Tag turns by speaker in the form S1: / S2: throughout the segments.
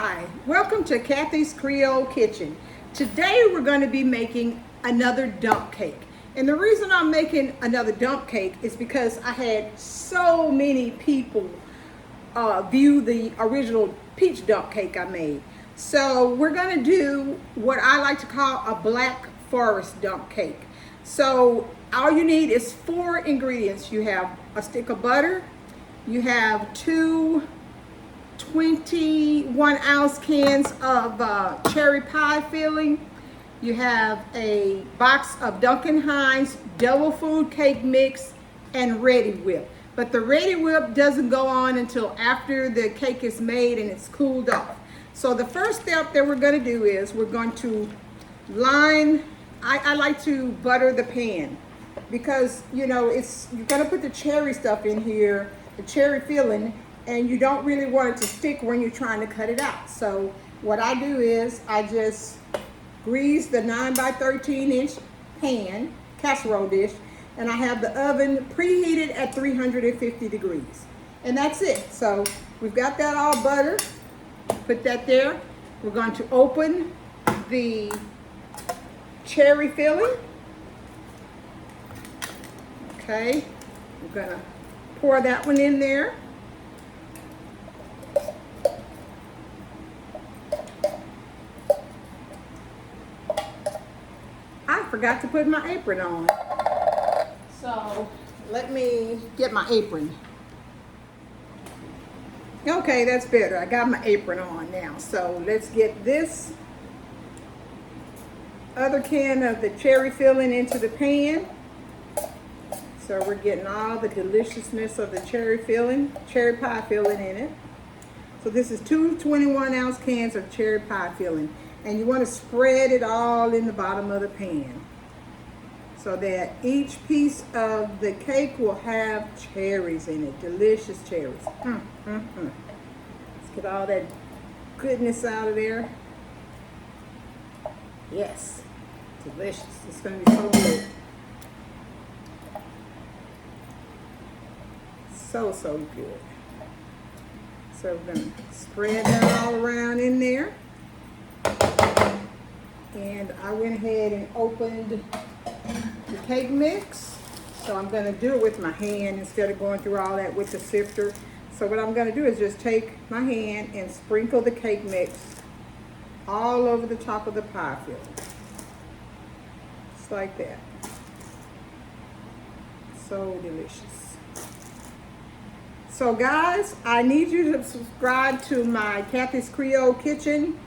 S1: Hi, welcome to Kathy's Creole Kitchen. Today we're going to be making another dump cake. And the reason I'm making another dump cake is because I had so many people view the original peach dump cake I made. So we're going to do what I like to call a black forest dump cake. So all you need is 4 ingredients. You have a stick of butter, you have 2 21-ounce cans of cherry pie filling. You have a box of Duncan Hines double food cake mix and Reddi Whip. But the Reddi Whip doesn't go on until after the cake is made and it's cooled off. So the first step that we're going to do is we're going to line. I like to butter the pan because you're going to put the cherry stuff in here, the cherry filling, and you don't really want it to stick when you're trying to cut it out. So what I do is I just grease the 9 by 13 inch pan, casserole dish, and I have the oven preheated at 350 degrees. And that's it. So we've got that all buttered. Put that there. We're going to open the cherry filling. Okay, we're gonna pour that one in there. I forgot to put my apron on. So let me get my apron. Okay, that's better. I got my apron on now. So let's get this other can of the cherry filling into the pan. So we're getting all the deliciousness of the cherry pie filling in it. So this is 2 21-ounce cans of cherry pie filling. And you want to spread it all in the bottom of the pan so that each piece of the cake will have cherries in it, delicious cherries. Let's get all that goodness out of there. Yes, delicious. It's going to be so good. So good. So we're going to spread that all around in there. And I went ahead and opened the cake mix. So I'm going to do it with my hand instead of going through all that with the sifter. So what I'm going to do is just take my hand and sprinkle the cake mix all over the top of the pie filling. Just like that. So delicious. So guys, I need you to subscribe to my Kathy's Creole Kitchen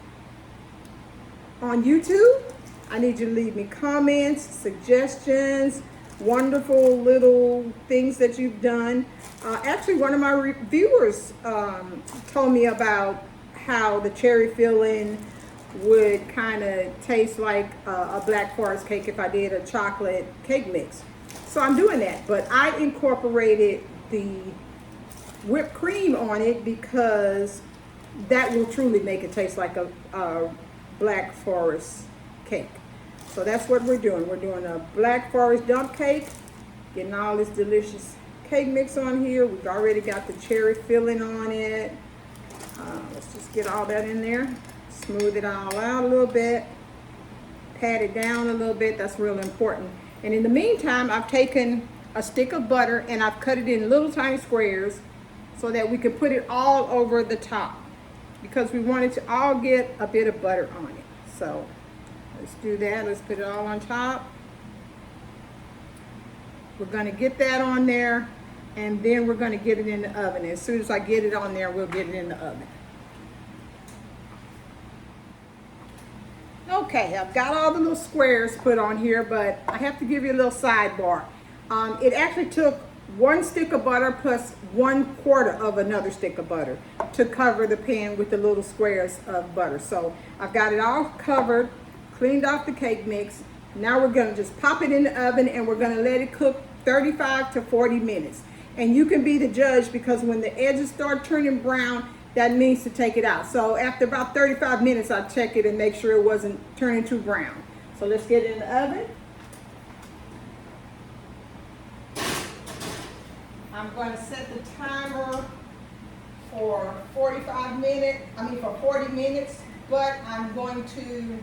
S1: on YouTube. I need you to leave me comments, suggestions, wonderful little things that you've done. Actually, one of my reviewers told me about how the cherry filling would kind of taste like a black forest cake if I did a chocolate cake mix. So I'm doing that, but I incorporated the whipped cream on it because that will truly make it taste like a black forest cake. So that's what we're doing. We're doing a black forest dump cake, getting all this delicious cake mix on here. We've already got the cherry filling on it. Let's just get all that in there, smooth it all out a little bit, pat it down a little bit. That's real important. And in the meantime, I've taken a stick of butter and I've cut it in little tiny squares so that we can put it all over the top because we want it to all get a bit of butter on it. So let's do that. Let's put it all on top. We're going to get that on there and then we're going to get it in the oven. As soon as I get it on there, we'll get it in the oven. Okay, I've got all the little squares put on here, but I have to give you a little sidebar. It actually took 1 stick of butter plus 1/4 of another stick of butter to cover the pan with the little squares of butter. So I've got it all covered, cleaned off the cake mix. Now we're gonna just pop it in the oven and we're gonna let it cook 35 to 40 minutes. And you can be the judge because when the edges start turning brown, that means to take it out. So after about 35 minutes, I check it and make sure it wasn't turning too brown. So let's get it in the oven. I'm going to set the timer for 45 minutes, for 40 minutes, but I'm going to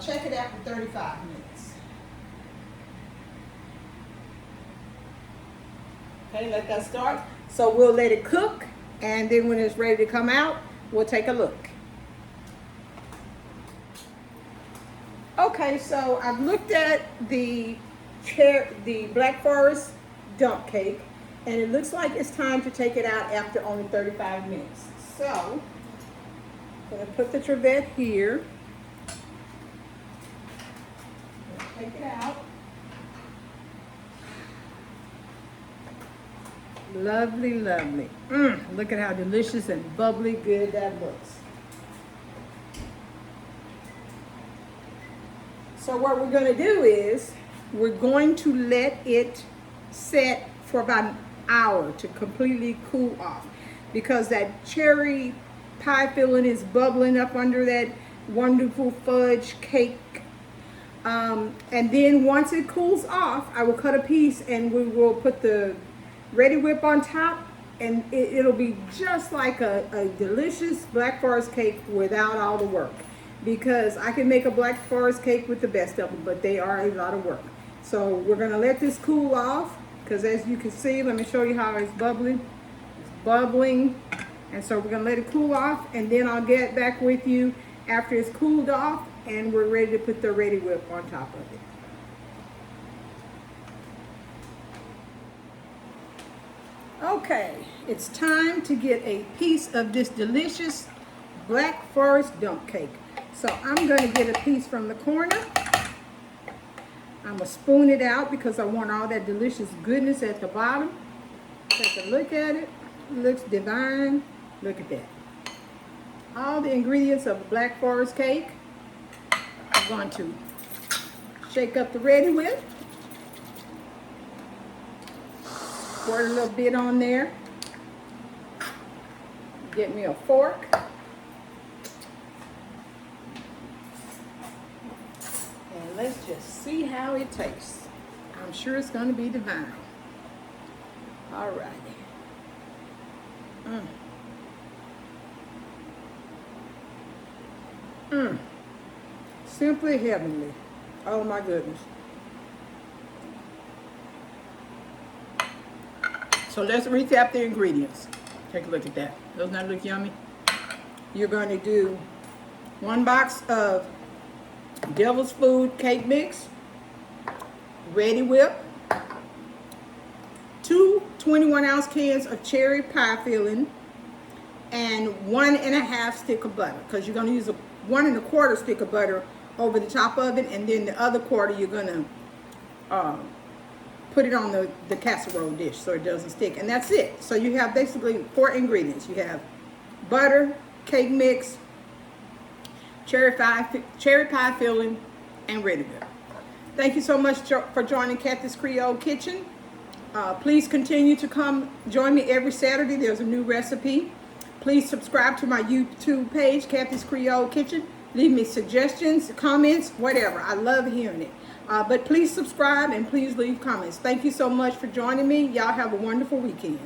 S1: check it after 35 minutes. Okay, let that start. So we'll let it cook, and then when it's ready to come out, we'll take a look. Okay, so I've looked at the Black Forest dump cake, and it looks like it's time to take it out after only 35 minutes. So, I'm going to put the trivet here. Take it out. Lovely, lovely. Look at how delicious and bubbly good that looks. So what we're going to do is we're going to let it set for about an hour to completely cool off, because that cherry pie filling is bubbling up under that wonderful fudge cake. And then once it cools off, I will cut a piece and we will put the Reddi Whip on top, and it'll be just like a delicious Black Forest cake without all the work. Because I can make a Black Forest cake with the best of them, but they are a lot of work. So we're gonna let this cool off, because as you can see, let me show you how it's bubbling. It's bubbling, and so we're gonna let it cool off, and then I'll get back with you after it's cooled off, and we're ready to put the Reddi Whip on top of it. Okay, it's time to get a piece of this delicious Black Forest dump cake. So I'm going to get a piece from the corner. I'm going to spoon it out because I want all that delicious goodness at the bottom. Take a look at it. It looks divine. Look at that. All the ingredients of a Black Forest cake. I'm going to shake up the Reddi Whip. Squirt a little bit on there. Get me a fork. Let's just see how it tastes. I'm sure it's going to be divine. All righty. Simply heavenly. Oh my goodness. So let's recap the ingredients. Take a look at that. Doesn't that look yummy? You're going to do 1 box of Devil's Food cake mix, Reddi Whip, 2 21-ounce cans of cherry pie filling, and 1.5 stick of butter, because you're going to use a 1 1/4 stick of butter over the top of it, and then the other quarter you're going to put it on the casserole dish so it doesn't stick, and that's it. So you have basically 4 ingredients. You have butter, cake mix, cherry pie filling, and Reddi Whip. Thank you so much for joining Kathy's Creole Kitchen. Please continue to come join me every Saturday. There's a new recipe. Please subscribe to my YouTube page, Kathy's Creole Kitchen. Leave me suggestions, comments, whatever. I love hearing it. But please subscribe and please leave comments. Thank you so much for joining me. Y'all have a wonderful weekend.